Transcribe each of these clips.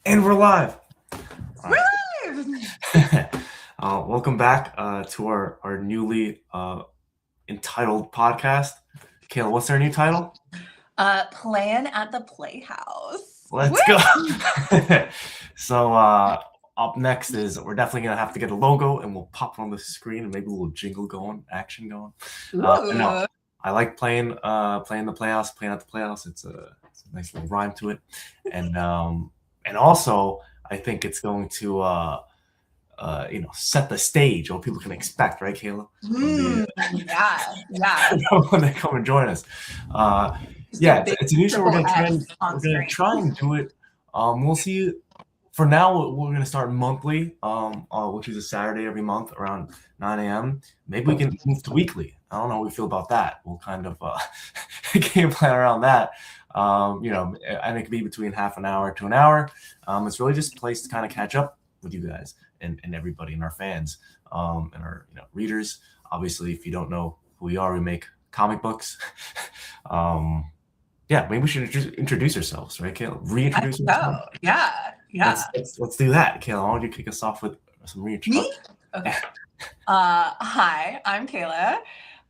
And we're live. We're live! Welcome back to our newly entitled podcast. Kayla, what's our new title? Playin at the Playhouse. Let's go. So up next is we're definitely going to have to get a logo and we'll pop it on the screen and maybe a little jingle going, action going. No, I like playing the Playhouse, playing at the Playhouse. It's a nice little rhyme to it. And also I think it's going to set the stage, what people can expect, right, Kayla? Yeah. When they come and join us. It's a new show. We're gonna try and do it. We'll see. For now, we're gonna start monthly, which is a Saturday every month around 9 a.m. Maybe we can move to weekly. I don't know how we feel about that. We'll kind of game plan around that. And it could be between half an hour to an hour. It's really just a place to kind of catch up with you guys and everybody and our fans and our readers. Obviously, if you don't know who we are, we make comic books. Maybe we should introduce ourselves, right, Kayla? Reintroduce ourselves. Yeah. Let's do that, Kayla. Why don't you kick us off with some reintroduction? Me? Okay. Hi, I'm Kayla.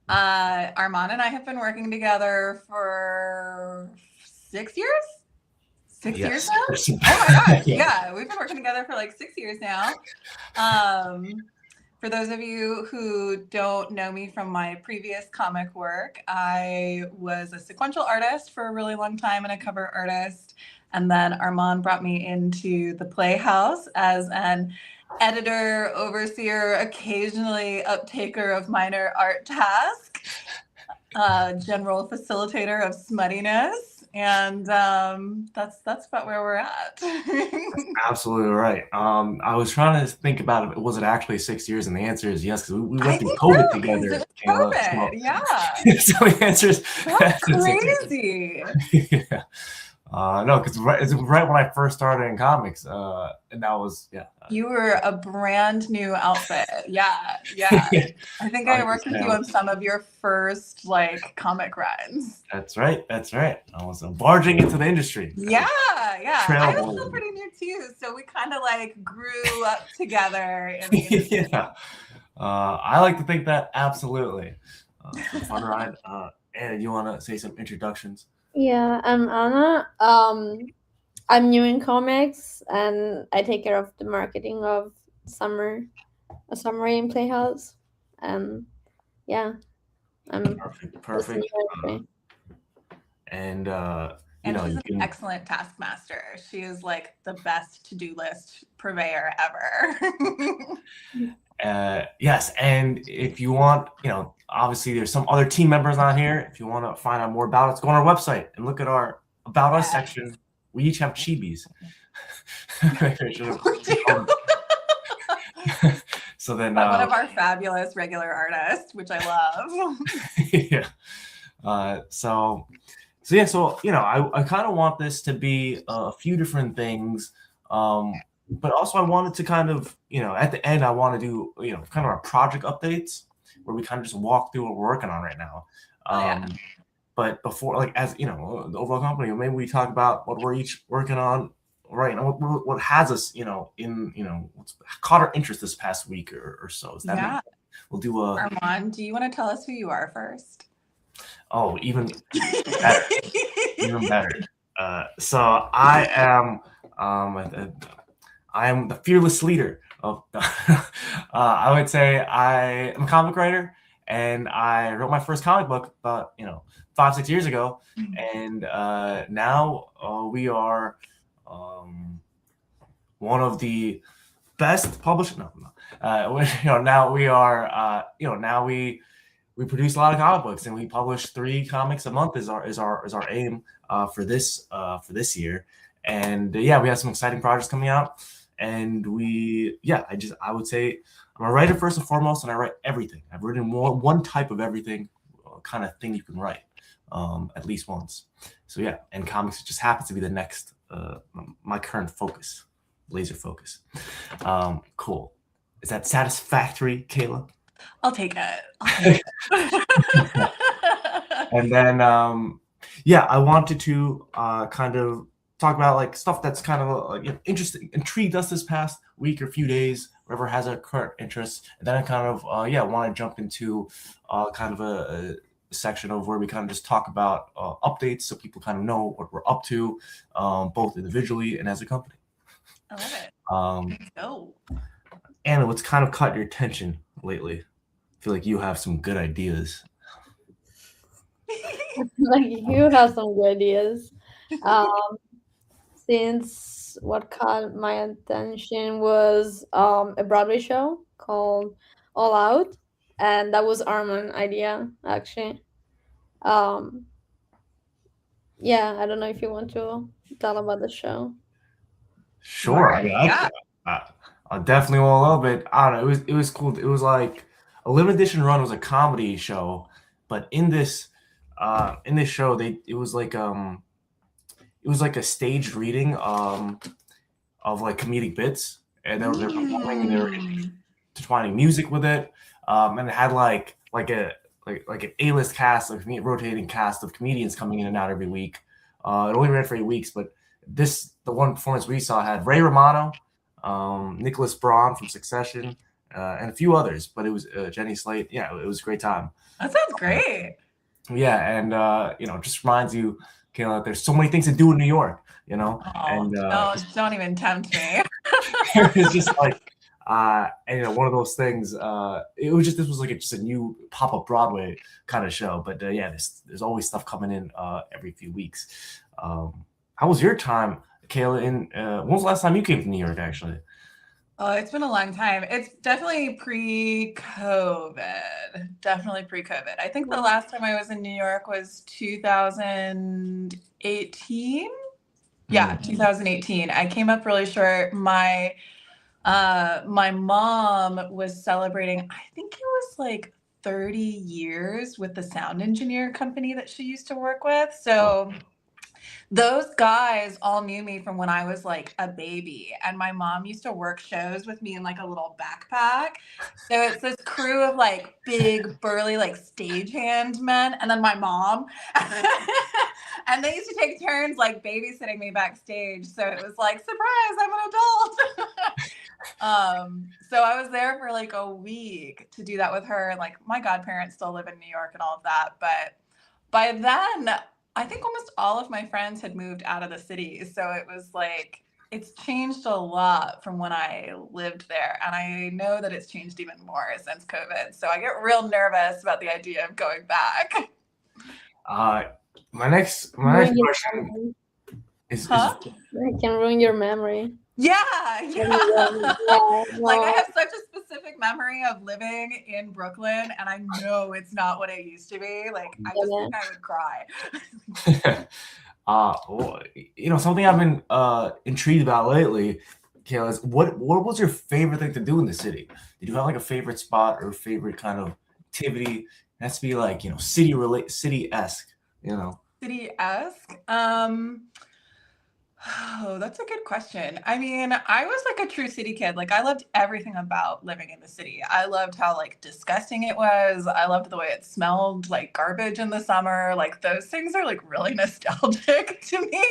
Armand and I have been working together for 6 years. 6 years now? Oh my gosh! Yeah, we've been working together for like 6 years now. For those of you who don't know me from my previous comic work, I was a sequential artist for a really long time and a cover artist. And then Armand brought me into the Playhouse as an editor, overseer, occasionally uptaker of minor art tasks, general facilitator of smuttiness. And that's about where we're at. Absolutely right. I was trying to think about it. Was it actually 6 years? And the answer is yes, because we went through COVID together. COVID, yeah. So the answer is that's crazy. Yeah. No, because it's right when I first started in comics, and that was You were a brand new outfit, yeah. I think I worked with you on some of your first comic runs. That's right. I was barging into the industry. Yeah. I was still pretty new too, so we kind of grew up together in the industry. Yeah. I like to think that absolutely. Fun ride. And you want to say some introductions? Yeah, I'm Anna. I'm new in comics, and I take care of the marketing of a summer in Playhouse. I'm perfect. And she's an excellent taskmaster. She is like the best to-do list purveyor ever. Yes, and if you want, obviously there's some other team members on here. If you want to find out more about us, go on our website and look at our About Us section. We each have chibis. So then one of our fabulous regular artists, which I love. Yeah. I kind of want this to be a few different things. But also I wanted to kind of, at the end, I want to do, kind of our project updates where we kind of just walk through what we're working on right now. But before, as the overall company, maybe we talk about what we're each working on right now, what has us, what's caught our interest this past week or so. Is that we'll do a... Armand, do you want to tell us who you are first? Oh, even better. Even better. So I am the fearless leader of. I would say I am a comic writer, and I wrote my first comic book about 5-6 years ago, and now we are one of the best published. Now we are. Now we produce a lot of comic books, and we publish 3 comics a month is our aim for this year. And we have some exciting projects coming out. And I would say I'm a writer first and foremost, and I write everything. I've written one type of everything kind of thing you can write at least once. So and comics just happens to be the next my current focus, laser focus. Cool. Is that satisfactory, Kayla? I'll take it. And then I wanted to kind of talk about like stuff that's kind of interesting, intrigued us this past week or few days, whatever has a current interest, and then I kind of want to jump into kind of a section of where we kind of just talk about updates, so people kind of know what we're up to, both individually and as a company. I love it. Let's go. Anna, what's kind of caught your attention lately? I feel like you have some good ideas. Like you have some good ideas. Since what caught my attention was a Broadway show called All Out, and that was Armand idea actually. Um, yeah, I don't know if you want to tell about the show. Sure. I mean, I definitely want a little bit. I don't know. It was cool. It was like a limited edition run was a comedy show, but in this show it was like a staged reading of like comedic bits, and they were performing and they were intertwining music with it, and it had like an A-list cast of rotating cast of comedians coming in and out every week. It only ran for 8 weeks, but the one performance we saw had Ray Romano, Nicholas Braun from Succession, and a few others, but it was Jenny Slate. Yeah, it was a great time. That sounds great. Yeah, and just reminds you, Kayla, there's so many things to do in New York, Oh, and don't even tempt me. it's just like and one of those things. It was just just a new pop-up Broadway kind of show, but yeah, there's always stuff coming in every few weeks. How was your time, Kayla? When was the last time you came to New York, actually? Oh, it's been a long time. It's definitely pre-COVID. Definitely pre-COVID. I think the last time I was in New York was 2018. Yeah, 2018. I came up really short. My mom was celebrating, I think it was like 30 years with the sound engineer company that she used to work with. So those guys all knew me from when I was like a baby, and my mom used to work shows with me in like a little backpack. So it's this crew of like big, burly, like stagehand men, and then my mom. And they used to take turns like babysitting me backstage. So it was like, surprise, I'm an adult. So I was there for like a week to do that with her. And like my godparents still live in New York and all of that. But by then, I think almost all of my friends had moved out of the city. So it was like, it's changed a lot from when I lived there. And I know that it's changed even more since COVID. So I get real nervous about the idea of going back. My next question is I can ruin your memory. Yeah. Like I have such a specific memory of living in Brooklyn, and I know it's not what it used to be. Like I just think I would cry. Something I've been intrigued about lately, Kayla, is what was your favorite thing to do in the city? Did you have like a favorite spot or favorite kind of activity? It has to be like city-esque. City-esque. Oh, that's a good question. I mean, I was like a true city kid. Like I loved everything about living in the city. I loved how like disgusting it was. I loved the way it smelled like garbage in the summer. Like those things are like really nostalgic to me.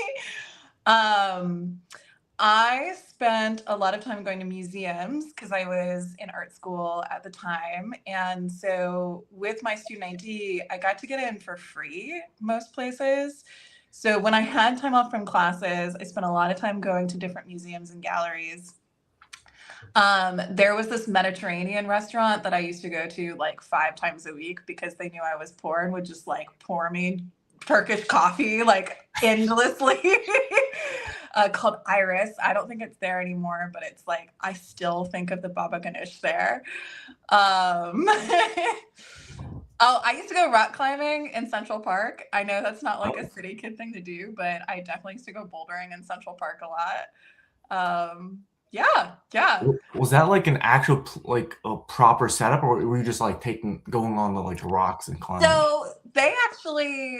I spent a lot of time going to museums because I was in art school at the time. And so with my student ID, I got to get in for free most places. So when I had time off from classes, I spent a lot of time going to different museums and galleries. There was this Mediterranean restaurant that I used to go to like 5 times a week because they knew I was poor and would just like pour me Turkish coffee like endlessly. Called Iris. I don't think it's there anymore, but it's like I still think of the baba ganoush there. I used to go rock climbing in Central Park. I know that's not like a city kid thing to do, but I definitely used to go bouldering in Central Park a lot. Yeah. Was that like an actual like a proper setup, or were you just like going on the like rocks and climbing? So they actually,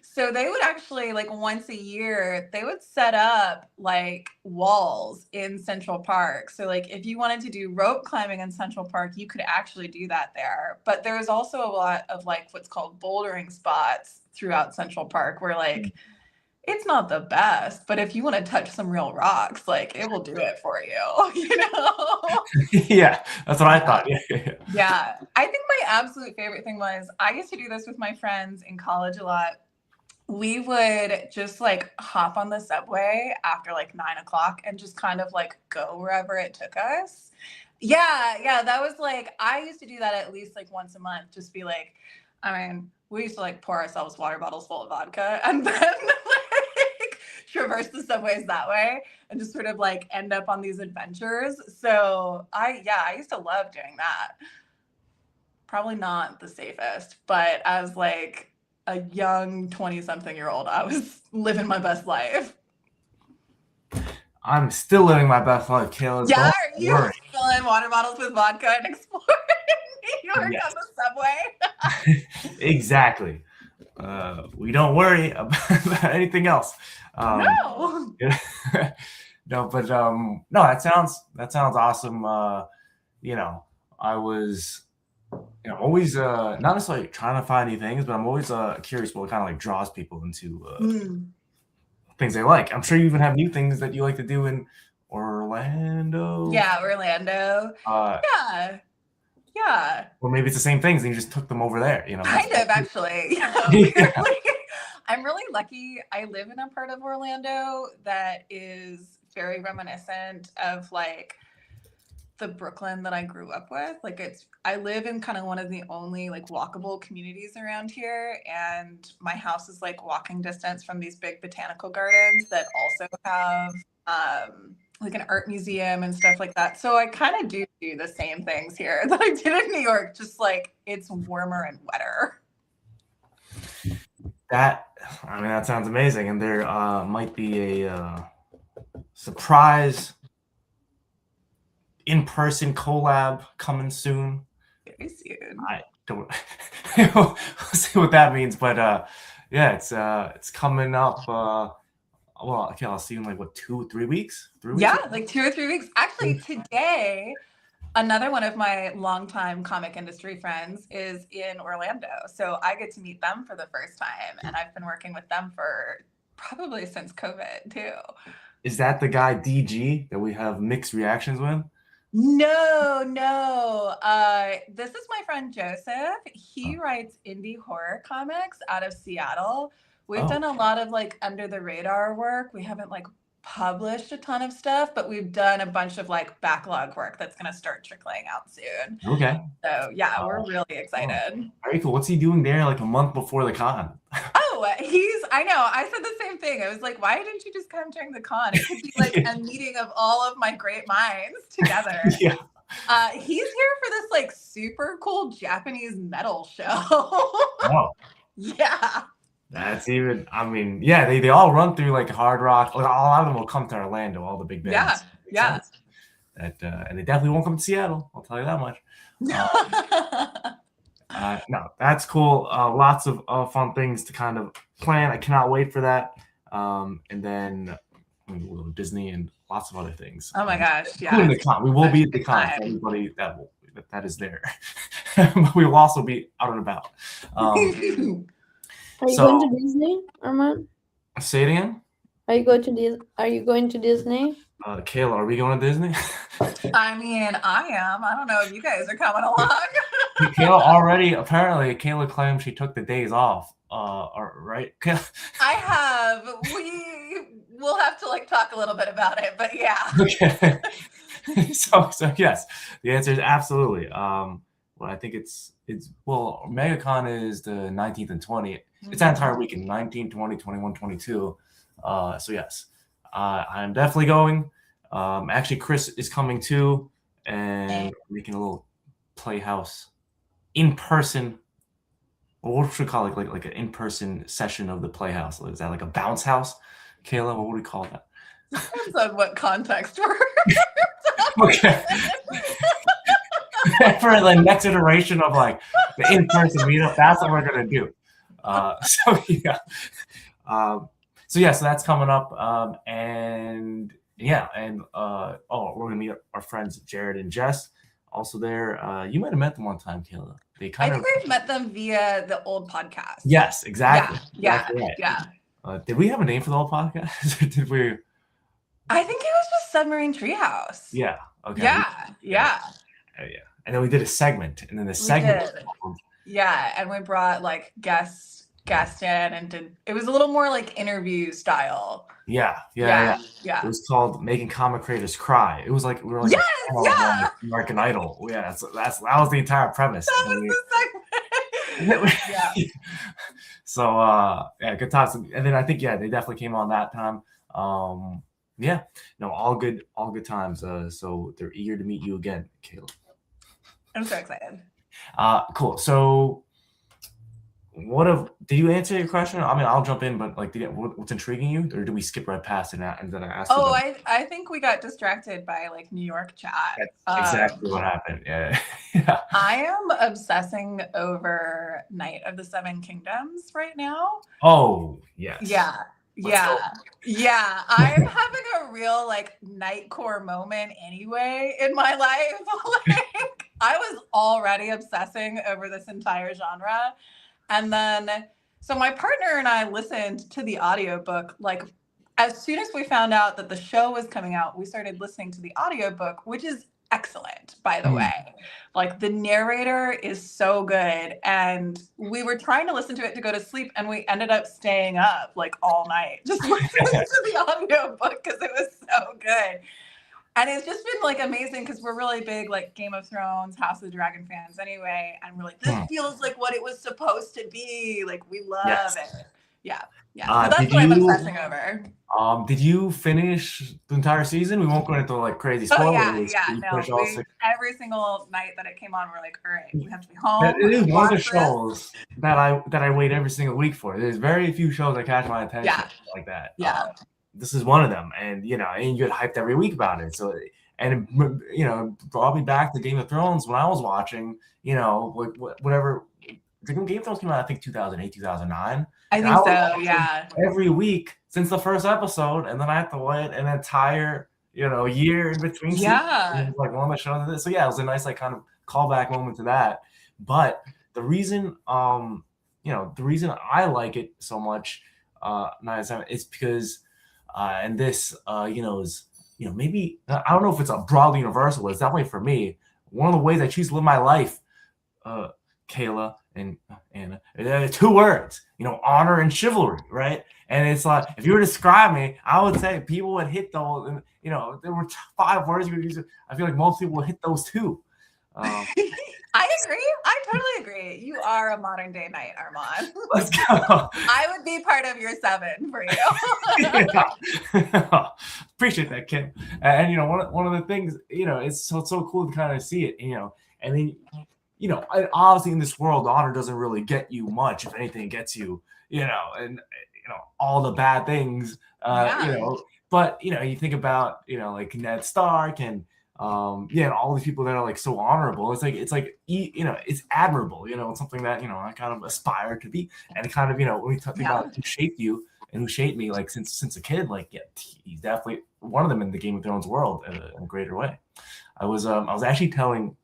so they would actually like once a year, they would set up like walls in Central Park. So like if you wanted to do rope climbing in Central Park, you could actually do that there. But there was also a lot of like what's called bouldering spots throughout Central Park where like It's not the best, but if you want to touch some real rocks, like it will do it for you, you know? Yeah, that's what I Yeah. thought. Yeah. Yeah. I think my absolute favorite thing was I used to do this with my friends in college a lot. We would just like hop on the subway after like 9 o'clock and just kind of like go wherever it took us. Yeah, that was like I used to do that at least like once a month. Just be like, I mean, we used to like pour ourselves water bottles full of vodka and then like traverse the subways that way and just sort of like end up on these adventures. So I used to love doing that. Probably not the safest, but as like a young 20-something-year-old, I was living my best life. I'm still living my best life, Kayla. Yeah, Don't are you worry. filling water bottles with vodka and exploring New York Yes. on the subway? Exactly. We don't worry about anything else. No. No, but no, that sounds awesome. You know, I was always not necessarily trying to find new things, but I'm always curious what kind of like draws people into things they like. I'm sure you even have new things that you like to do in Orlando. Yeah, Orlando. Yeah. Or maybe it's the same things and you just took them over there, Kind of, actually. Yeah, Yeah. I'm really lucky. I live in a part of Orlando that is very reminiscent of like the Brooklyn that I grew up with. Like I live in kind of one of the only like walkable communities around here, and my house is like walking distance from these big botanical gardens that also have like an art museum and stuff like that. So I kind of do the same things here that I did in New York, just like it's warmer and wetter. That sounds amazing, and there might be a surprise in-person collab coming soon. Very soon. I don't we'll see what that means, but yeah, it's coming up. Well, okay, I'll see you in like what 2-3 weeks. 3 weeks. Yeah, like 2 or 3 weeks. Actually, today, another one of my longtime comic industry friends is in Orlando, so I get to meet them for the first time, and I've been working with them for probably since COVID too. Is that the guy DG that we have mixed reactions with? No. This is my friend Joseph. He writes indie horror comics out of Seattle. We've done a lot of like under the radar work. We haven't like published a ton of stuff, but we've done a bunch of like backlog work that's going to start trickling out soon. Okay. So yeah, we're really excited. Very cool. What's he doing there like a month before the con? I know. I said the same thing. I was like, why didn't you just come during the con? It could be like a meeting of all of my great minds together. Yeah. He's here for this like super cool Japanese metal show. Oh. Yeah. That's even, yeah, they all run through like hard rock. A lot of them will come to Orlando, all the big bands. Yeah. And they definitely won't come to Seattle. I'll tell you that much. No, that's cool. Lots of fun things to kind of plan. I cannot wait for that. And then we'll go to Disney and lots of other things. Oh my gosh, yeah. Including the con. We will be at the con for everybody that is there. We will also be out and about. Are you going to Disney, Armand? Say it again? Are you going to Disney? Kayla, are we going to Disney? I mean, I am. I don't know if you guys are coming along. Kayla claimed she took the days off. Right? I have. We'll have to like talk a little bit about it, but yeah. Okay. So yes, the answer is absolutely. Well, I think it's MegaCon is the 19th and 20th. It's that entire weekend, 19, 20, 21, 22. So yes, I'm definitely going. Actually, Chris is coming too, and making a little Playhouse in person. Or what should we call it? Like an in-person session of the Playhouse. Is that like a bounce house? Kayla, what would we call that? Depends on what context we're Okay. For the next iteration of like the in-person meetup, that's what we're gonna do. So that's coming up. And we're gonna meet our friends Jared and Jess also there. You might have met them one time, Kayla. I think we've met them via the old podcast. Yes, exactly. Yeah. Exactly right. Yeah. Did we have a name for the whole podcast? Or did we? I think it was just Submarine Treehouse. Yeah. Okay. Yeah. Yeah. And then we did a segment, and then the segment. Yeah, and we brought like guests in and it was a little more like interview style. Yeah. It was called Making Comic Creators Cry. It was like we were like American Idol. Yeah, that was the entire premise. That was the segment. Yeah. So good times. And then I think they definitely came on that time. All good times. So they're eager to meet you again, Kayla. I'm so excited. Cool. So did you answer your question? I mean, I'll jump in, but like, what's intriguing you, or did we skip right past it and then I asked? I think we got distracted by like New York chat. That's exactly what happened. Yeah. I am obsessing over Night of the Seven Kingdoms right now. Oh, yes. Yeah. I'm having a real like Nightcore moment anyway in my life. Like, I was already obsessing over this entire genre. And then, so my partner and I listened to the audiobook. Like, as soon as we found out that the show was coming out, we started listening to the audiobook, which is excellent, by the way. Like, the narrator is so good. And we were trying to listen to it to go to sleep, and we ended up staying up like all night just listening to the audiobook because it was so good. And it's just been like amazing because we're really big like Game of Thrones, House of the Dragon fans anyway. And we're like, this feels like what it was supposed to be. Like, we love it. Yeah. So that's what I'm obsessing over. Did you finish the entire season? We won't go into like crazy spoilers. Every single night that it came on, we're like, all right, we have to be home. It is one of the shows that I wait every single week for. There's very few shows that catch my attention like that. Yeah. This is one of them, and you get hyped every week about it. So, and brought me back to Game of Thrones when I was watching. Whatever. Game of Thrones came out, I think 2008, 2009. I think so. Yeah. Every week since the first episode, and then I had to wait an entire year in between. Yeah. Seasons, like one of the shows. So it was a nice like kind of callback moment to that. But the reason I like it so much, is because. And this, is, maybe, I don't know if it's a broadly universal, but it's definitely for me, one of the ways I choose to live my life, Kayla and Anna, two words, honor and chivalry, right? And it's like, if you were to describe me, I would say people would hit those, and, there were 5 words you would use. I feel like most people would hit those 2. I agree. I totally agree. You are a modern day knight, Armand. Let's go. I would be part of your 7 for you. Appreciate that, Kim. And one of the things, it's so cool to kind of see it, and then obviously in this world, honor doesn't really get you much. If anything, it gets you, and all the bad things, But you think about like Ned Stark and and all these people that are like so honorable. It's it's admirable. It's something that I kind of aspire to be, and kind of when we talk about who shaped you and who shaped me, like since a kid, like he's definitely one of them in the Game of Thrones world in a greater way. I was actually telling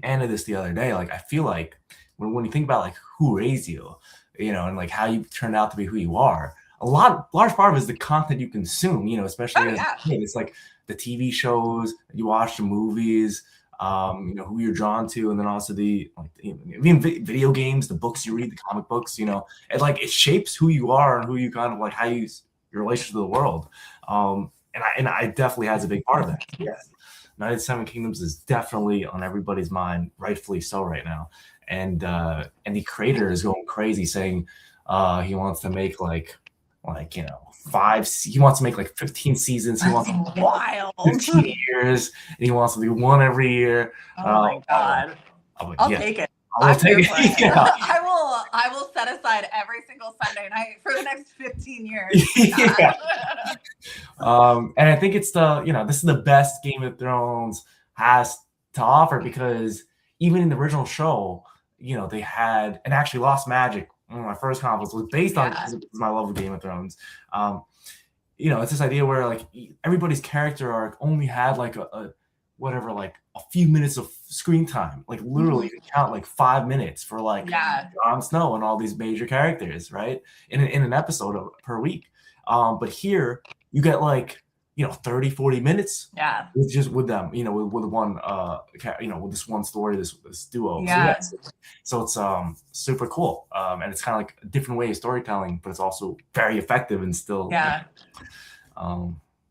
Anna this the other day. Like, I feel like when you think about like who raised you, and like how you turned out to be who you are, large part of it is the content you consume, especially as a kid. It's like the TV shows you watch, the movies, who you're drawn to, and then also even video games, the books you read, the comic books, and like it shapes who you are and who you kind of like how your relationship to the world. And I definitely has a big part of that. Yes. Night of the Seven Kingdoms is definitely on everybody's mind, rightfully so right now. And the creator is going crazy saying he wants to make like 5. He wants to make like 15 seasons. He wants wild 15 years, and he wants to do one every year. Oh my god! I'll take it. I'll take it. Yeah. I will set aside every single Sunday night for the next 15 years. And I think it's this is the best Game of Thrones has to offer, because even in the original show, they had, and actually Lost Magic, one of my first novels, was based on my love of Game of Thrones. It's this idea where like everybody's character arc only had like whatever, like a few minutes of screen time. Like literally, you can count like 5 minutes for like Jon Snow and all these major characters, right? In an episode per week. But here you get like 30, 40 minutes. Yeah. With them, with one, with this one story, this duo. Yeah. So it's super cool. And it's kind of like a different way of storytelling, but it's also very effective and still. Yeah.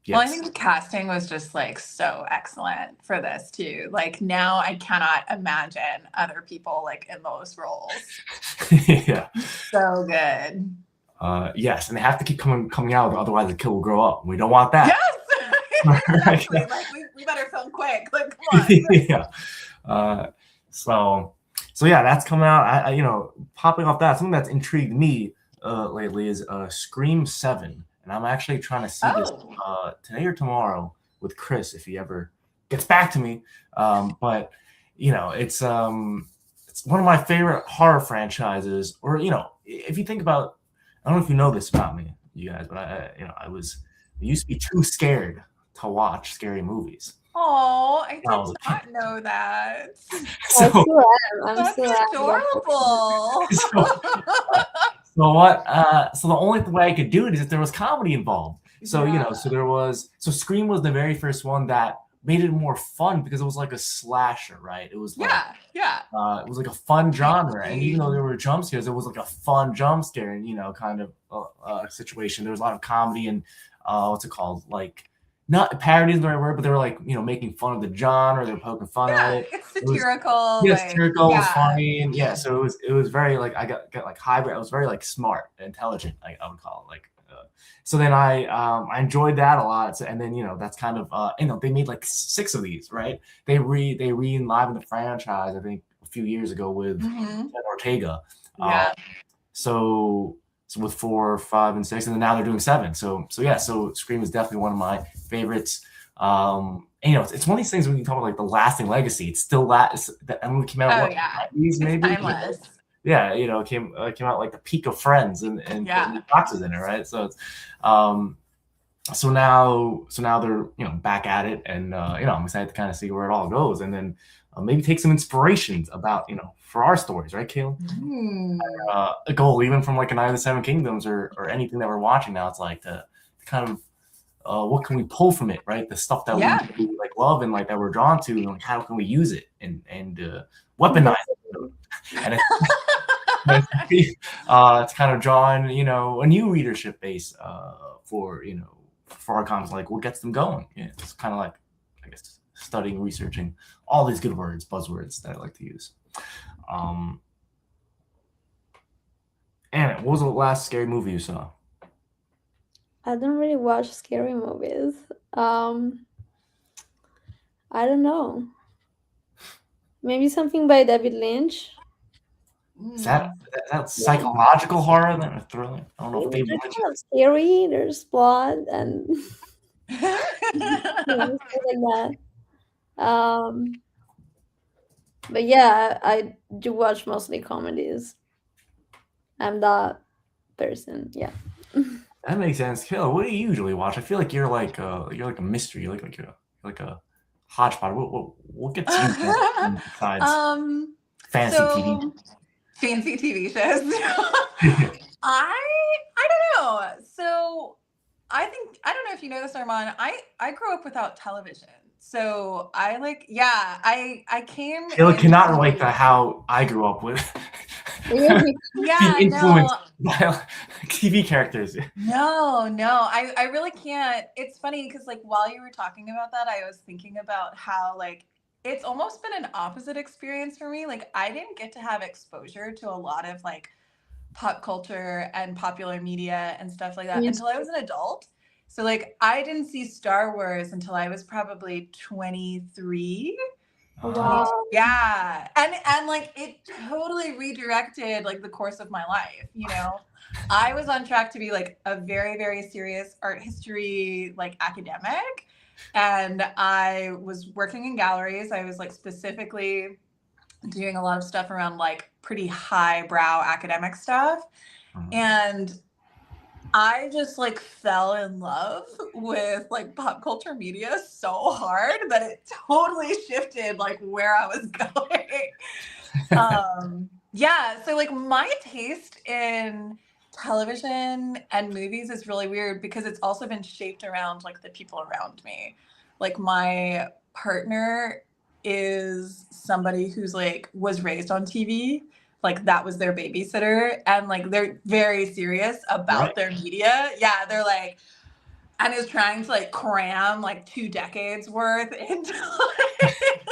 Yes. Well, I think the casting was just like so excellent for this too. Like now I cannot imagine other people like in those roles. Yeah. So good. Yes, and they have to keep coming out, otherwise the kid will grow up. We don't want that. Yes. Exactly. Like we better film quick. Like come on. Yeah. So yeah, that's coming out. I popping off that, something that's intrigued me lately is Scream 7. And I'm actually trying to see this today or tomorrow with Chris if he ever gets back to me. But it's one of my favorite horror franchises. Or if you think about, I don't know if you know this about me, you guys, but I used to be too scared to watch scary movies. Oh, I did not know that. So, I'm still adorable. So the only way I could do it is if there was comedy involved. So Scream was the very first one that made it more fun because it was like a slasher, right? It was like it was like a fun genre, and even though there were jump scares, it was like a fun jump scare, and kind of situation. There was a lot of comedy and what's it called, like. Not parody is the right word, but they were like, making fun of the genre. They were poking fun at it. It's satirical. Satirical was funny, and so it was very like I got like hybrid. I was very like smart, intelligent. I would call it like. So then I enjoyed that a lot. So, and then that's kind of they made like 6 of these, right? They re-enlivened the franchise I think a few years ago with Ken Ortega. So with 4, 5, and 6, and then now they're doing 7. So Scream is definitely one of my favorites. And it's one of these things when you talk about like the lasting legacy. It's still that movie came out in the 90s maybe. Timeless. Yeah, it came out like the peak of Friends and boxes in it, right? So it's so now they're back at it, and I'm excited to kind of see where it all goes, and then maybe take some inspirations about for our stories, right, Kayla? A goal even from like a Night of the Seven Kingdoms or anything that we're watching now. It's like to kind of what can we pull from it, right? The stuff that we like love and like that we're drawn to, and like, how can we use it and weaponize it? And it's kind of drawing a new readership base for our comics, like what gets them going. It's kind of like, I guess, studying, researching all these good buzzwords that I like to use. Anna, what was the last scary movie you saw? I don't really watch scary movies. I don't know. Maybe something by David Lynch. Is that psychological horror then, or thriller? I don't know if David Lynch is scary. There's blood and stuff like that. But yeah, I do watch mostly comedies. I'm that person. Yeah. That makes sense. Kayla, what do you usually watch? I feel like you're like a mystery. You're like a hodgepodge. What gets you besides fancy TV? Fancy TV shows. I don't know. So I don't know if you know this, Armand. I grew up without television. So I came. Kayla cannot relate to how I grew up with. Influenced by TV characters. No, I really can't. It's funny because like while you were talking about that, I was thinking about how like it's almost been an opposite experience for me. Like I didn't get to have exposure to a lot of like pop culture and popular media and stuff like that until I was an adult. So like I didn't see Star Wars until I was probably 23. Wow. Yeah. And like it totally redirected like the course of my life, I was on track to be like a very, very serious art history like academic. And I was working in galleries. I was like specifically doing a lot of stuff around like pretty highbrow academic stuff. And I just like fell in love with like pop culture media so hard that it totally shifted like where I was going. Yeah, so like my taste in television and movies is really weird because it's also been shaped around like the people around me. Like my partner is somebody who's like was raised on TV, like that was their babysitter, and like they're very serious about Right. their media. Yeah, they're like, and is trying to like cram like 2 decades worth into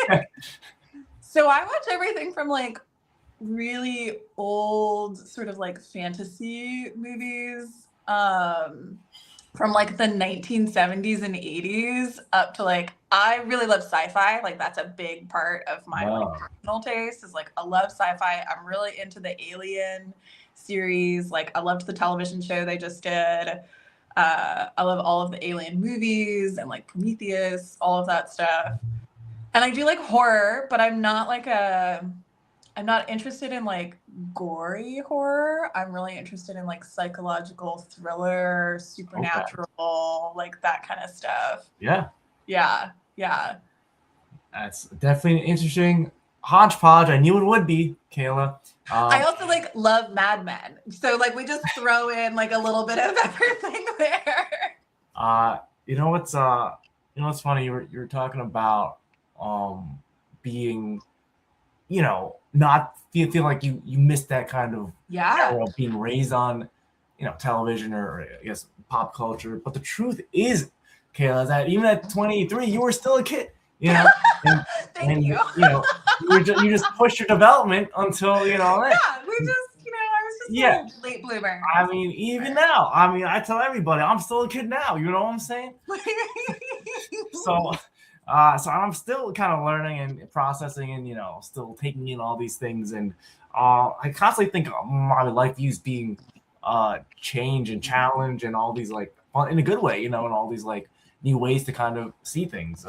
like, so I watch everything from like really old sort of like fantasy movies from like the 1970s and 80s up to like I really love sci-fi. Like that's a big part of my like Wow. personal taste is like I love sci-fi. I'm really into the Alien series. Like I loved the television show they just did. I love all of the Alien movies and like Prometheus, all of that stuff. And I do like horror, but I'm not interested in like gory horror. I'm really interested in like psychological thriller, supernatural, like that kind of stuff. Yeah. Yeah. Yeah. That's definitely an interesting hodgepodge. I knew it would be, Kayla. I also like love Mad Men. So like we just throw in like a little bit of everything there. You know what's funny? You were talking about being, not feel like you missed that kind of Yeah. era of being raised on, television or I guess pop culture. But the truth is, Kayla, is that even at 23, you were still a kid. And, Thank you. You just pushed your development until Yeah, we just, I was just a little late bloomer. I mean, even now, I tell everybody I'm still a kid now. You know what I'm saying? So I'm still kind of learning and processing and still taking in all these things, and I constantly think of my life views being change and challenge and all these like in a good way, and all these like new ways to kind of see things.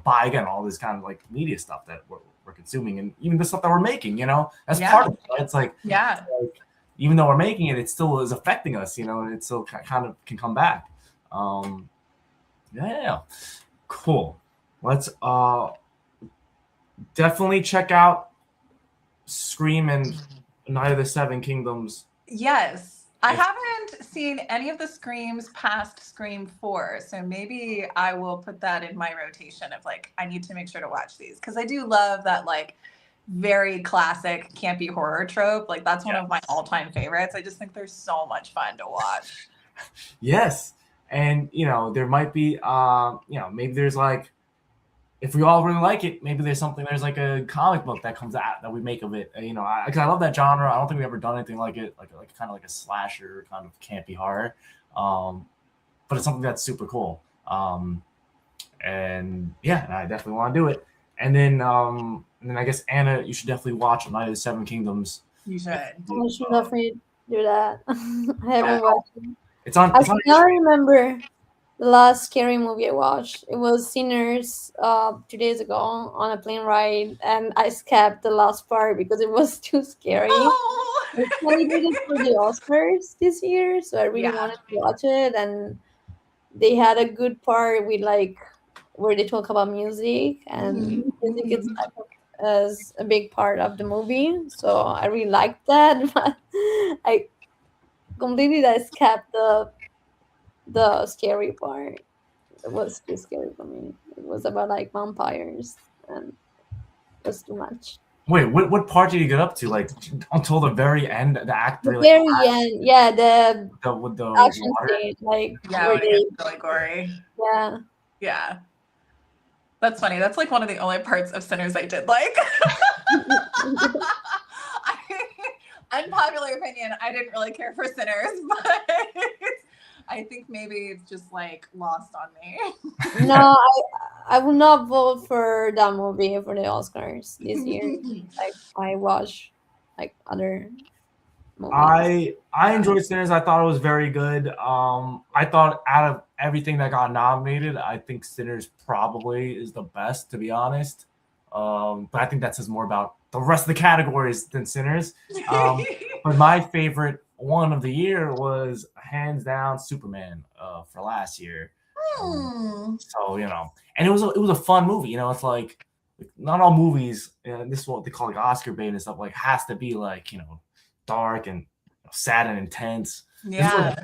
By again all this kind of like media stuff that we're consuming, and even the stuff that we're making. That's part of it. Right? It's like even though we're making it, it still is affecting us. And it still kind of can come back. Yeah. Cool. Let's definitely check out Scream and Night of the Seven Kingdoms. Yes. I haven't seen any of the Screams past Scream 4, so maybe I will put that in my rotation of like I need to make sure to watch these because I do love that like very classic campy horror trope. Like that's one of my all-time favorites. I just think they're so much fun to watch. Yes. And there might be maybe there's like, if we all really like it, maybe there's like a comic book that comes out that we make of it. Because I love that genre. I don't think we've ever done anything like it, like kind of like a slasher kind of campy horror. But it's something that's super cool. And I definitely want to do it. And then I guess Anna, you should definitely watch Night of the Seven Kingdoms. You should. I should definitely do that. I haven't watched it. It's on. I now remember the last scary movie I watched. It was Sinners 2 days ago on a plane ride, and I skipped the last part because it was too scary. Oh. They did it for the Oscars this year, so I really wanted to watch it, and they had a good part with like where they talk about music, and music is a big part of the movie, so I really liked that. But I completely skipped the scary part. It was too scary for me. It was about like vampires, and it was too much. Wait, what part did you get up to? Like until the very end, the act. The very end, yeah, the action water? scene, like it's really gory. Yeah. That's funny. That's like one of the only parts of Sinners I did like. Unpopular opinion, I didn't really care for Sinners, but I think maybe it's just like lost on me. No, I would not vote for that movie for the Oscars this year. Like I watch like other movies. I enjoyed Sinners. I thought it was very good. I thought out of everything that got nominated, I think Sinners probably is the best, to be honest. But I think that says more about the rest of the categories than Sinners. But my favorite one of the year was hands down Superman for last year. So and it was a fun movie. It's like not all movies. This is what they call like Oscar bait and stuff. Like has to be like dark and sad and intense. Yeah.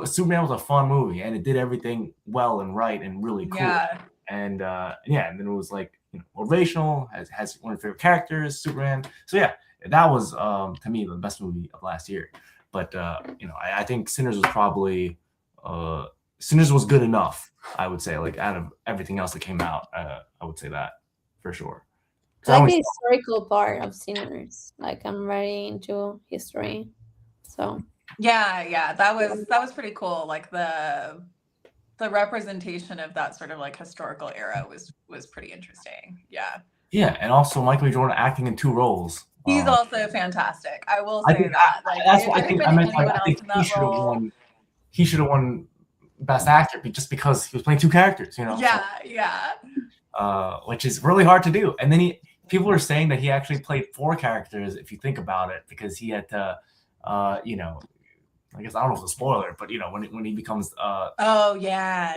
Superman was a fun movie, and it did everything well and right and really cool. Yeah. And and then it was like motivational. Has one of your favorite characters, Superman. So yeah, that was to me the best movie of last year. But I think Sinners was probably Sinners was good enough. I would say, like out of everything else that came out, I would say that for sure. I like the historical part of Sinners. Like I'm very into history, so yeah, that was pretty cool. Like the representation of that sort of like historical era was pretty interesting. Yeah. Yeah, and also Michael B. Jordan acting in 2 roles. He's also fantastic. I will say that. Like, that's what I think. I meant like I think he should have won Best Actor just because he was playing 2 characters. Yeah. Which is really hard to do. And then people are saying that he actually played 4 characters if you think about it, because he had to, I guess I don't know if it's a spoiler, but when he becomes oh yeah.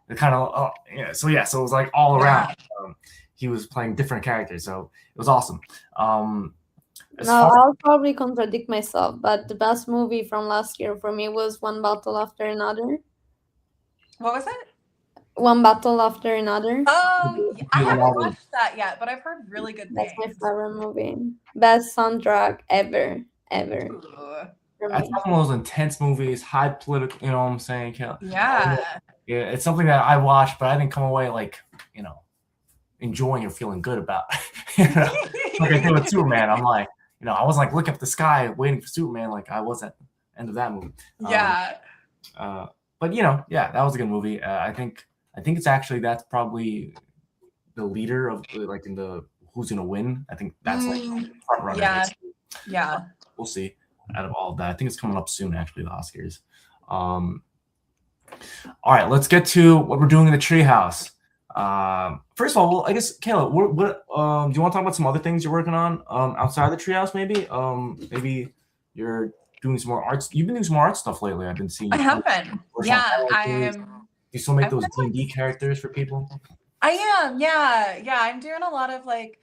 The kind of so it was like all around. He was playing different characters, so it was awesome. I'll probably contradict myself, but the best movie from last year for me was One Battle After Another. What was it? One Battle After Another. Oh, I haven't watched that yet, but I've heard really good things. That's my favorite movie. Best soundtrack ever. That's one of those intense movies, high political. You know what I'm saying? Yeah. Yeah, it's something that I watched, but I didn't come away like enjoying or feeling good about. Like I did with Superman. I'm like, I was like looking up the sky waiting for Superman, like I was at the end of that movie. Yeah. But that was a good movie. I think it's actually that's probably the leader of like in the who's gonna win. I think that's like front runner. Yeah. We'll see. Out of all of that, I think it's coming up soon. Actually, the Oscars. All right, let's get to what we're doing in the treehouse. First of all, I guess Kayla, what do you want to talk about some other things you're working on outside the treehouse? Maybe you're doing some more arts. You've been doing some more art stuff lately. I've been seeing. I have been. Yeah, I am. Do you still make those D&D characters for people? I am. Yeah. I'm doing a lot of like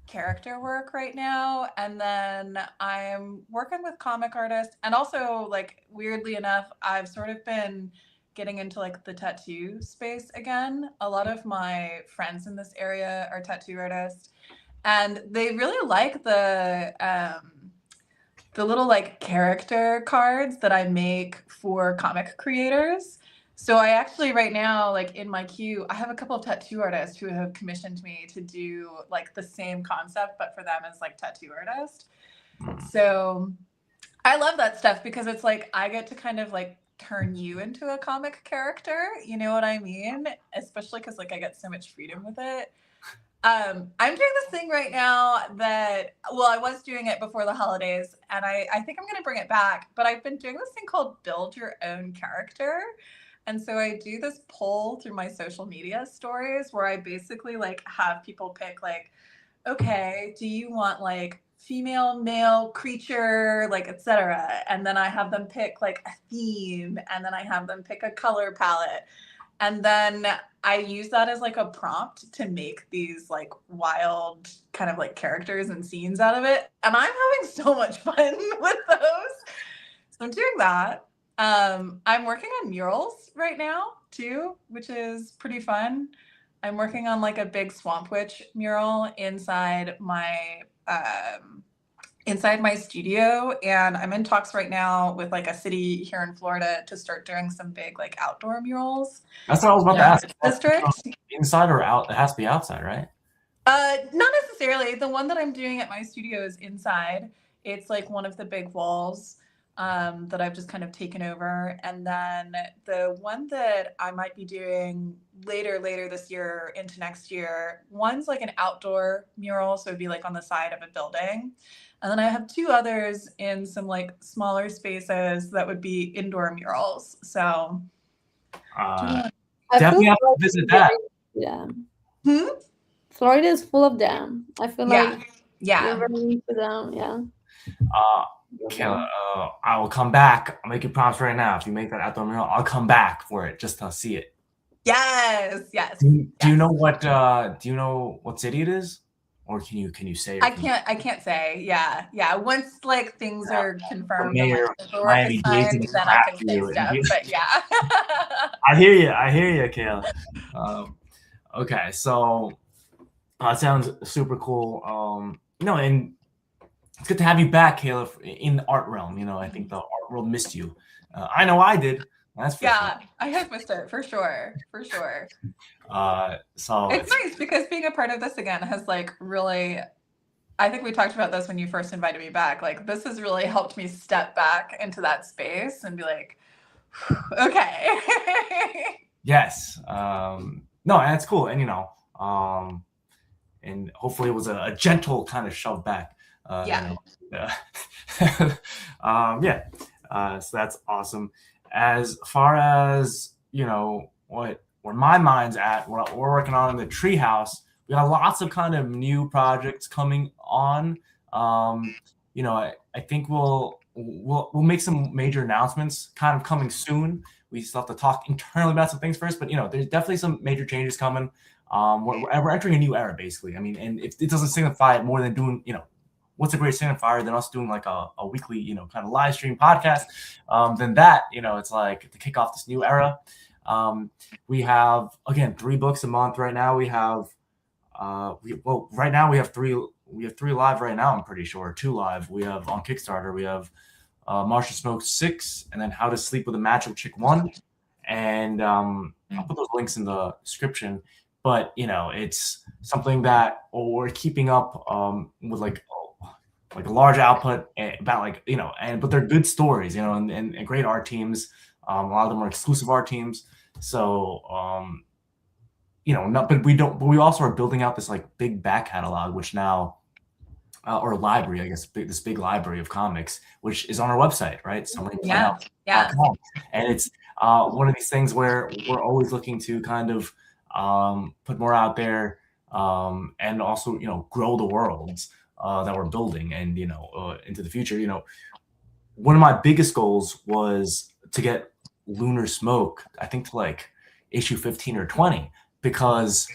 character work right now, and then I'm working with comic artists, and also like weirdly enough, I've sort of been getting into like the tattoo space again. A lot of my friends in this area are tattoo artists, and they really like the little like character cards that I make for comic creators. So I actually right now, like in my queue, I have a couple of tattoo artists who have commissioned me to do like the same concept, but for them as like tattoo artist. So I love that stuff because it's like I get to kind of like turn you into a comic character. You know what I mean? Especially because like I get so much freedom with it. I'm doing this thing right now that, well, I was doing it before the holidays, and I think I'm going to bring it back, but I've been doing this thing called Build Your Own Character. And so I do this poll through my social media stories where I basically like have people pick like, okay, do you want like female, male, creature, like etc. And then I have them pick like a theme, and then I have them pick a color palette. And then I use that as like a prompt to make these like wild kind of like characters and scenes out of it. And I'm having so much fun with those. So I'm doing that. I'm working on murals right now too, which is pretty fun. I'm working on like a big Swamp Witch mural inside my studio, and I'm in talks right now with like a city here in Florida to start doing some big like outdoor murals. That's what I was about to ask. District. Inside or out? It has to be outside, right? Not necessarily. The one that I'm doing at my studio is inside. It's like one of the big walls that I've just kind of taken over. And then the one that I might be doing later this year into next year, one's like an outdoor mural. So it'd be like on the side of a building. And then I have 2 others in some like smaller spaces that would be indoor murals. So definitely have to visit that. Yeah. Florida is full of them. I feel like yeah. you're very into them. Yeah. Kayla, I will come back. I'll make you promise right now. If you make that outdoor mural, I'll come back for it just to see it. Yes. Do you know what? Do you know what city it is, or can you say? I can't say. Yeah. Once like things are confirmed and Mayor like paperwork Miami is Dade's signed, gonna then come I can after say you. stuff. But yeah. I hear you, Kayla. Okay, so it sounds super cool. No, and it's good to have you back, Kayla, in the art realm. I think the art world missed you. I know I did. That's for Yeah, sure. I have missed it for sure. So It's nice because being a part of this again has like really, I think we talked about this when you first invited me back. Like this has really helped me step back into that space and be like, okay. yes. No, and that's cool. And and hopefully it was a gentle kind of shove back. Yeah. Yeah. So that's awesome. As far as where my mind's at, what we're working on in the treehouse, we got lots of kind of new projects coming on. I think we'll make some major announcements kind of coming soon. We still have to talk internally about some things first, but there's definitely some major changes coming. We're entering a new era, basically. I mean, and if it doesn't signify it more than doing, what's a great signifier than us doing like a weekly, kind of live stream podcast, then that, it's like to kick off this new era. We have, again, 3 books a month right now. We have, right now we have three live right now. I'm pretty sure 2 live. We have on Kickstarter, we have Marsha Smoke 6, and then How to Sleep with a Magical Chick 1. And I'll put those links in the description. But it's something that we're keeping up with like a large output about but they're good stories, and great art teams. A lot of them are exclusive art teams. So but we also are building out this like big back catalog, which now or library, I guess, this big library of comics, which is on our website, right? Yeah. And it's one of these things where we're always looking to kind of put more out there, and also grow the worlds that we're building, and into the future. One of my biggest goals was to get Lunar Smoke, I think, to like issue 15 or 20, because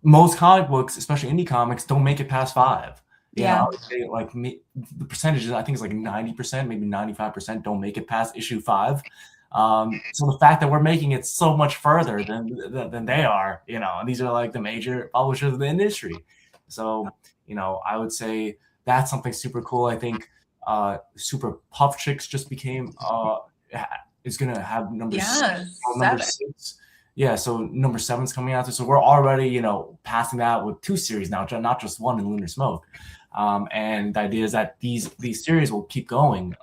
most comic books, especially indie comics, don't make it past 5. I would say like the percentages, I think, is like 90%, maybe 95% don't make it past issue 5. So the fact that we're making it so much further than they are, and these are like the major publishers of the industry. So, I would say that's something super cool. I think Super Puff Chicks just became is gonna have number 6. Yeah, so number 7's coming out. So we're already, passing that with 2 series now, not just 1 in Lunar Smoke. And the idea is that these series will keep going.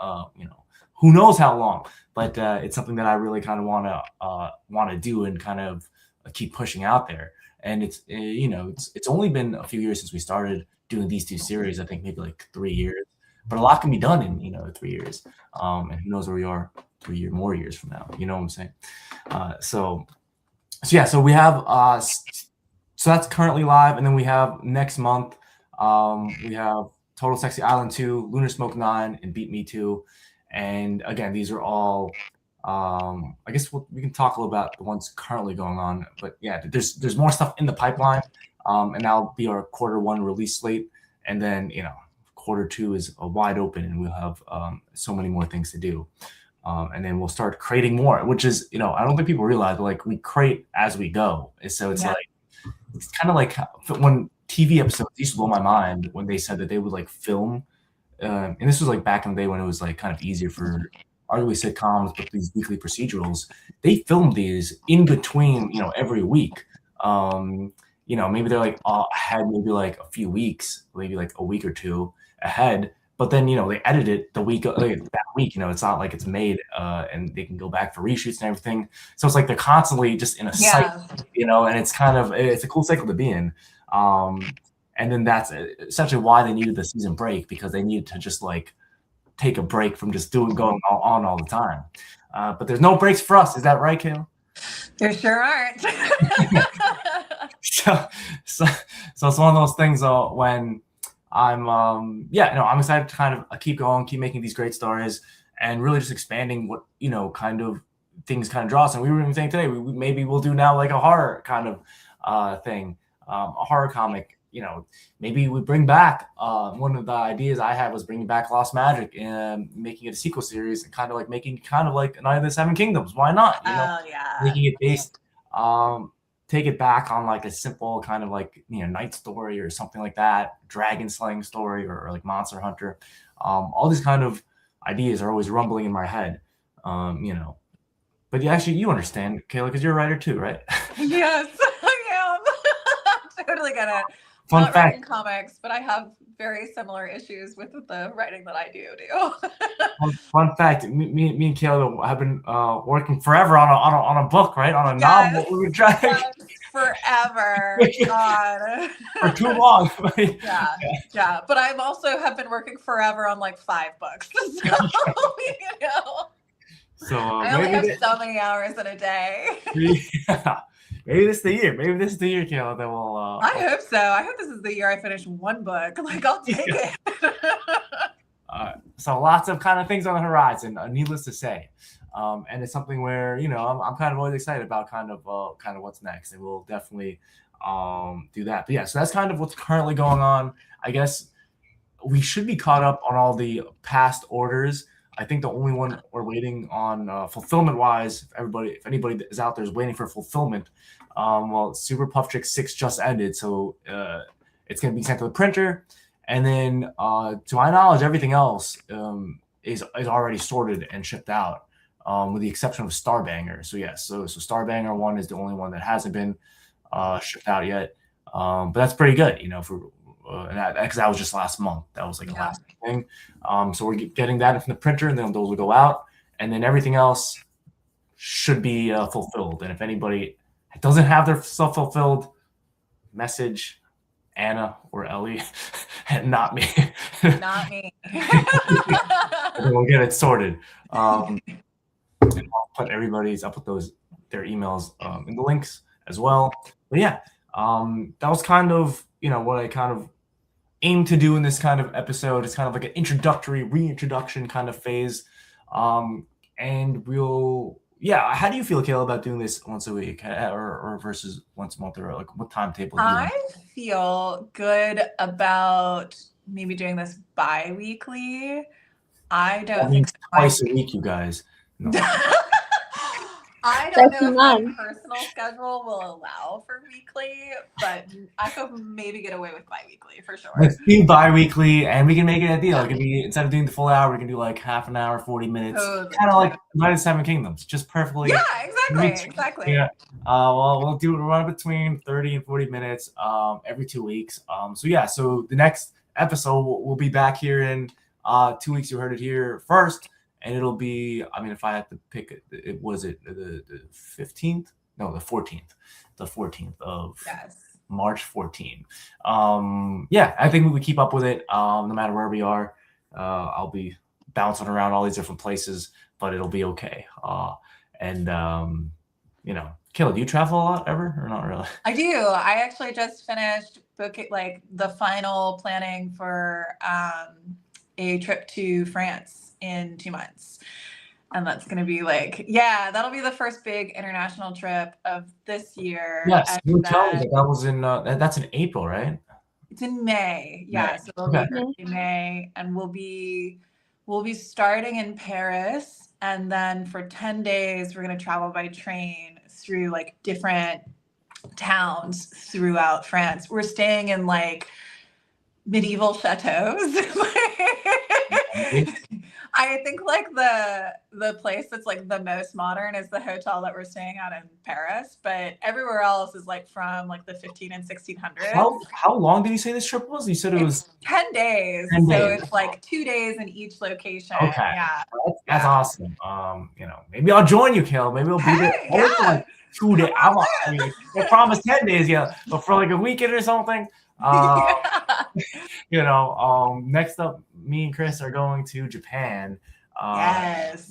Who knows how long, but it's something that I really kind of want to do and kind of keep pushing out there. And it's it's only been a few years since we started doing these 2 series. I think maybe like 3 years, but a lot can be done in 3 years. And who knows where we are 3 more years from now? You know what I'm saying? So yeah, so we have so that's currently live, and then we have next month we have Total Sexy Island 2, Lunar Smoke 9, and Beat Me 2. And again, these are all I guess we can talk a little about the ones currently going on, but yeah, there's more stuff in the pipeline, and that'll be our Q1 release slate, and then Q2 is wide open, and we'll have so many more things to do. And then we'll start creating more, which is, I don't think people realize, but like we create as we go. So it's like, it's kind of like when TV episodes used to blow my mind when they said that they would like film. And this was like back in the day when it was like kind of easier for arguably sitcoms, but these weekly procedurals, they filmed these in between, every week. Maybe they're like ahead, maybe like a few weeks, maybe like a week or 2 ahead. But then, they edit it the week, that week, it's not like it's made and they can go back for reshoots and everything. So it's like they're constantly just in a cycle, and it's a cool cycle to be in. And then that's essentially why they needed the season break, because they needed to just like take a break from just going on all the time. But there's no breaks for us. Is that right, Kayla? There sure aren't. So it's one of those things when I'm excited to kind of keep going, keep making these great stories, and really just expanding what kind of things kind of draw us. And we were even saying today, maybe we'll do now like a horror kind of thing, a horror comic. Maybe we bring back one of the ideas I had was bringing back Lost Magic and making it a sequel series and kind of like making kind of like Night of the Seven Kingdoms. Why not? Oh yeah. Making it based, take it back on like a simple kind of like night story or something like that, dragon slaying story or like Monster Hunter. All these kind of ideas are always rumbling in my head. But actually, you understand, Kayla, because you're a writer too, right? Yes, I am. Totally get it. Fun Not fact. writing comics, but I have very similar issues with the writing that I do. Fun fact. Me and Kayla have been working forever on a book, right? On a novel. We were trying forever. God. For too long. Yeah. But I've also have been working forever on like 5 books. So, I only have so many hours in a day. Yeah. Maybe this is the year. Maybe this is the year, Kayla, that will. I hope so. I hope this is the year I finish 1 book. Like, I'll take it. So lots of kind of things on the horizon, needless to say. And it's something where, I'm kind of always excited about kind of what's next. And we'll definitely do that. But yeah, so that's kind of what's currently going on. I guess we should be caught up on all the past orders. I think the only one we're waiting on fulfillment wise, if anybody is out there is waiting for fulfillment, Super Puff Trick 6 just ended, so it's going to be sent to the printer. And then, to my knowledge, everything else is already sorted and shipped out, with the exception of Starbanger. So yes, so Starbanger 1 is the only one that hasn't been shipped out yet. But that's pretty good, because that was just last month. That was like the last thing. So we're getting that from the printer, and then those will go out, and then everything else should be fulfilled. And if anybody doesn't have their stuff fulfilled, message Anna or Ellie, and not me. Not me. We'll get it sorted. And I'll put their emails in the links as well. But yeah, that was kind of what I kind of aim to do in this kind of episode. It's kind of like an reintroduction kind of phase. And how do you feel, Kayla, about doing this once a week or versus once a month, or like what timetable do you I feel good about maybe doing this bi-weekly. I don't think twice a week, you guys. No. I don't know if my personal schedule will allow for weekly, but I could maybe get away with bi-weekly for sure. Let's do bi-weekly, and we can make it a deal. It can be, instead of doing the full hour, we can do like half an hour, 40 minutes, kind of like Night of the Seven Kingdoms, just perfectly. Yeah, exactly. Yeah. We'll run between 30 and 40 minutes every 2 weeks. So the next episode will be back here in 2 weeks. You heard it here first. And it'll be, if I had to pick it, was it the 15th? No, the 14th. The 14th of March 14th. I think we would keep up with it no matter where we are. I'll be bouncing around all these different places, but it'll be okay. Kayla, do you travel a lot ever or not really? I do. I actually just finished booking like the final planning for a trip to France in 2 months, and that's going to be that'll be the first big international trip of this year. Yes, you tell me that was in that's in April, right? It's in May. So it'll be in May, and we'll be starting in Paris, and then for 10 days we're going to travel by train through like different towns throughout France. We're staying in like medieval chateaus. I think like the place that's like the most modern is the hotel that we're staying at in Paris, but everywhere else is like from like the 15 and 1600s. How long did you say this trip was? You said it was 10 days. 10 days. So it's like 2 days in each location. Okay. Yeah. That's awesome. Maybe I'll join you, Kayla. Maybe we'll be there for like 2 days. I promised 10 days, but for like a weekend or something. Next up, me and Chris are going to Japan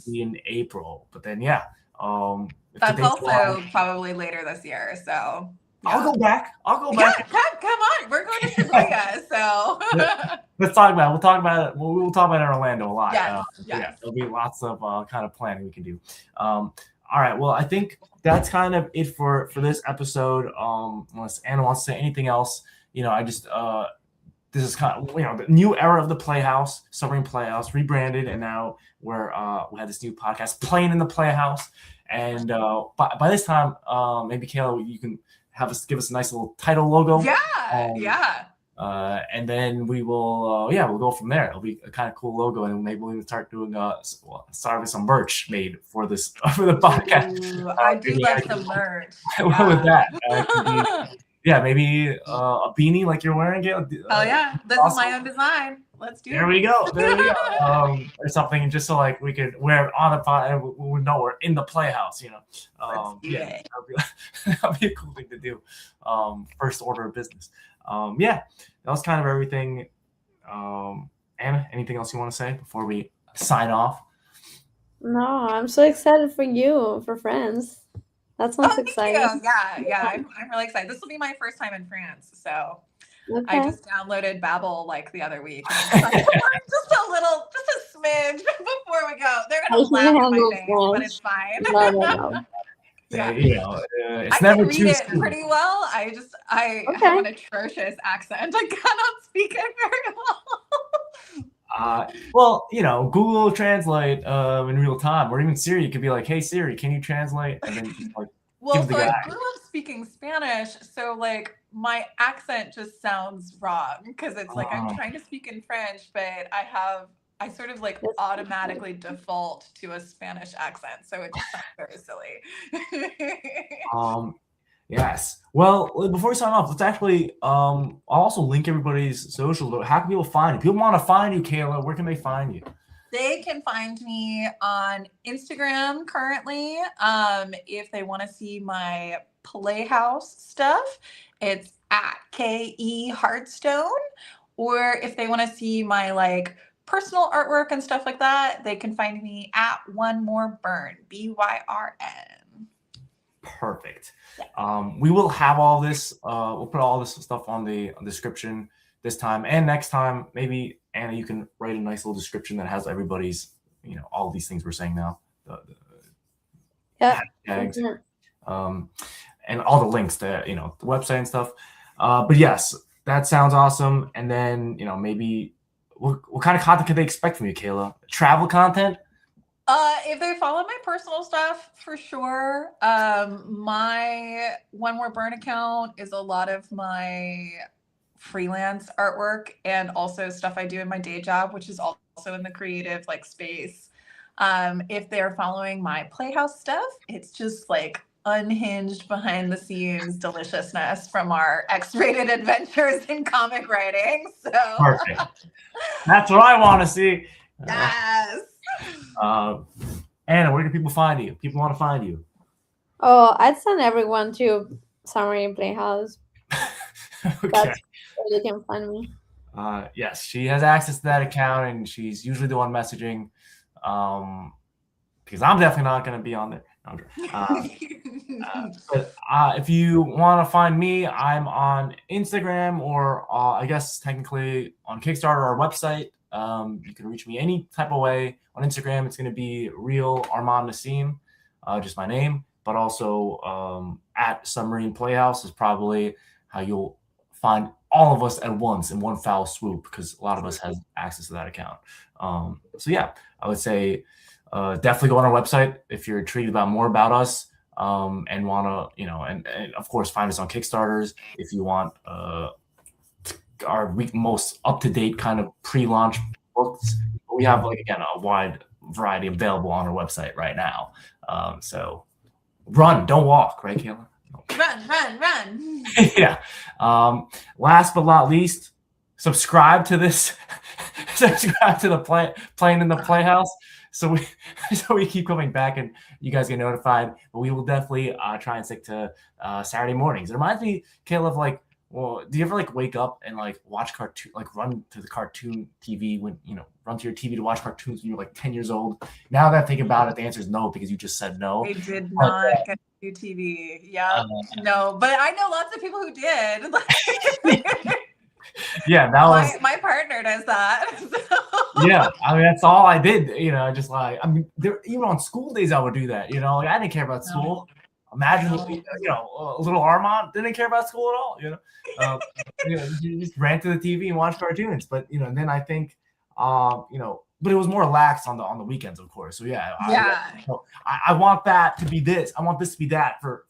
in April. But then that's also probably later this year. So I'll go back. Yeah, come on. We're going to Shibuya, so let's talk about it. We'll talk about it. We'll talk about it in Orlando a lot. Yes. Yeah, there'll be lots of kind of planning we can do. All right. Well, I think that's kind of it for this episode. Unless Anna wants to say anything else, I just this is kind of the new era of the Playhouse, Submarine Playhouse, rebranded, and now we have this new podcast, Playin in the Playhouse. And by this time, maybe Kayla, you can give us a nice little title logo. Yeah. And then we will, we'll go from there. It'll be a kind of cool logo, and maybe we'll even start doing start with some merch made for the podcast. Ooh, I do love some merch. With that, maybe a beanie like you're wearing it. Oh yeah, this is my own design. Let's do it. There we go. Or something, just so like we could wear it on the pod and we know we're in the Playhouse. That'd be a cool thing to do. First order of business. That was kind of everything. Anna, anything else you want to say before we sign off? No, I'm so excited for you, for France. That sounds exciting. Yeah, I'm really excited. This will be my first time in France, so I just downloaded Babbel like the other week. Just a smidge before we go. They're gonna laugh at my name, but it's fine. No. It's I never can read it pretty well. I have an atrocious accent. I cannot speak it very well. Google Translate in real time, or even Siri could be like, "Hey Siri, can you translate?" And then I grew up speaking Spanish, so like my accent just sounds wrong because it's like I'm trying to speak in French, but I sort of like automatically default to a Spanish accent, so it just sounds very silly. Yes. Well, before we sign off, let's actually I'll also link everybody's social. How can people find you? People want to find you, Kayla. Where can they find you? They can find me on Instagram currently. If they want to see my Playhouse stuff, it's at KE Hearthstone. Or if they want to see my like personal artwork and stuff like that, they can find me at One More Burn, BYRN. Perfect. We will have all this. We'll put all this stuff on the description this time and next time. Maybe Anna, you can write a nice little description that has everybody's, all these things we're saying now. The hashtags, and all the links to the website and stuff. But yes, that sounds awesome. And then maybe what kind of content can they expect from you, Kayla? Travel content? If they follow my personal stuff, for sure. My One More Burn account is a lot of my freelance artwork and also stuff I do in my day job, which is also in the creative like space. If they're following my Playhouse stuff, it's just like unhinged behind the scenes deliciousness from our X-rated adventures in comic writing. So perfect. That's what I want to see. Yes. Anna, where can people find you? People want to find you. Oh, I'd send everyone to Submarine Playhouse. Okay. That's where they can find me. Yes, she has access to that account, and she's usually the one messaging. Because I'm definitely not going to be on there. But if you want to find me, I'm on Instagram or I guess technically on Kickstarter or website. You can reach me any type of way. On Instagram, it's going to be Real Armand Nassim, just my name. But also at Submarine Playhouse is probably how you'll find all of us at once in one foul swoop, because a lot of us have access to that account. So yeah, I would say definitely go on our website if you're intrigued about more about us and want to, and of course find us on Kickstarters if you want our most up-to-date kind of pre-launch books. We have again a wide variety available on our website right now. So run, don't walk, right, Kayla? Run. Yeah. Last but not least, subscribe to this. Subscribe to the Playin in the Playhouse, so we keep coming back and you guys get notified. But we will definitely try and stick to Saturday mornings. It reminds me, Caleb, do you ever wake up and watch cartoon, run to the cartoon TV when run to your TV to watch cartoons when you're 10 years old? Now that I think about it, the answer is no, because you just said no. I did not get UTV. Yeah. No, but I know lots of people who did. Yeah, that was my partner does that. So. Yeah, I mean that's all I did. Just like even on school days I would do that. Like I didn't care about school. Imagine, little Armand didn't care about school at all. You just ran to the TV and watched cartoons. But then I think, but it was more relaxed on the weekends, of course. So yeah. I want that to be this. I want this to be that for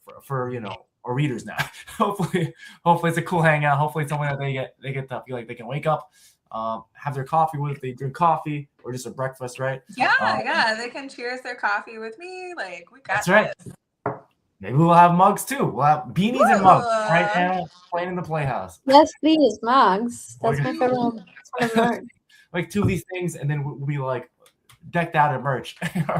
our readers now. hopefully it's a cool hangout. Hopefully it's something that they get to feel like they can wake up, have their coffee with it. They drink coffee or just a breakfast, right? Yeah, they can cheers their coffee with me. Like we got that's right. this. Maybe we'll have mugs too. We'll have beanies and mugs right now, playing in the Playhouse. Yes, please, mugs. That's my favorite. Like 2 of these things, and then we'll be like decked out in merch. our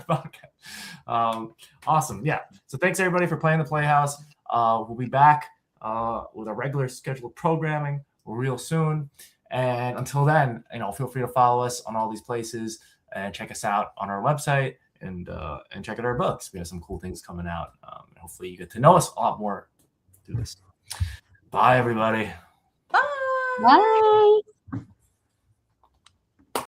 podcast. Awesome. Yeah. So thanks everybody for playing the Playhouse. We'll be back with our regular scheduled programming real soon. And until then, feel free to follow us on all these places and check us out on our website and check out our books. We have some cool things coming out. Hopefully you get to know us a lot more through this. Bye, everybody. Bye. Bye.